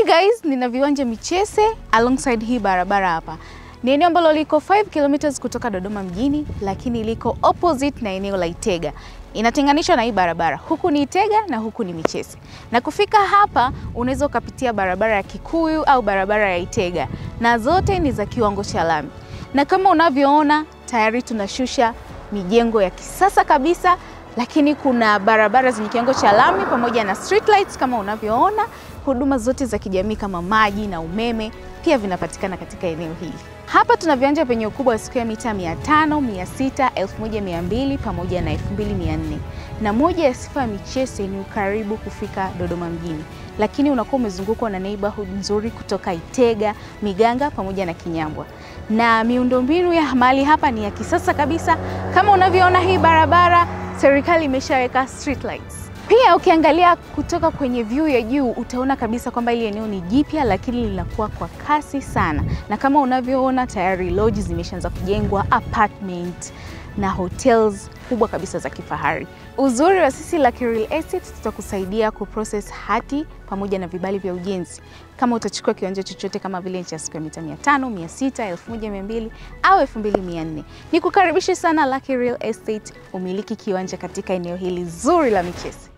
Hey guys, nina viwanja Michese alongside hii barabara hapa. Ni eneo ambalo liko 5 kilometers kutoka Dodoma mjini, lakini liko opposite na eneo la Itega. Inatenganishwa na hii barabara. Huku ni Itega na huku ni Michese. Na kufika hapa unaweza ukapitia barabara ya Kikuyu au barabara ya Itega. Na zote ni za kiwango cha lami. Na kama unavyoona tayari tunashusha mijengo ya kisasa kabisa, lakini kuna barabara zenye kiwango cha lami pamoja na street lights kama unavyoona. Huduma zote za kijamii kama maji na umeme pia vinapatikana katika eneo hili. Hapa tuna viwanja penye ukubwa wa square mita 500, 600, 1200 pamoja na 2400. Na moja ya sifa ya Michese ni ukaribu kufika Dodoma mjini, lakini unakuwa umezungukwa na neighborhood nzuri kutoka Itega, Miganga pamoja na Kinyambwa. Na miundombinu ya mahali hapa ni ya kisasa kabisa. Kama unavyoona hii barabara, serikali imeshaweka street lights. Pia ukiangalia kutoka kwenye view ya juu utaona kabisa kwamba ile eneo ni jipya, lakini linakuwa kwa kasi sana. Na kama unavyoona tayari lodge zimeshaanza kujengwa, apartment na hotels kubwa kabisa za kifahari. Uzuri wa sisi Lucky Real Estate, tutakusaidia kuprocess hati pamoja na vibali vya ujenzi. Kama utachukua kiwanja chochote kama vile cha square mita 500, 600, 1200 au 2400. Nikukaribishe sana Lucky Real Estate umiliki kiwanja katika eneo hili zuri la Michese.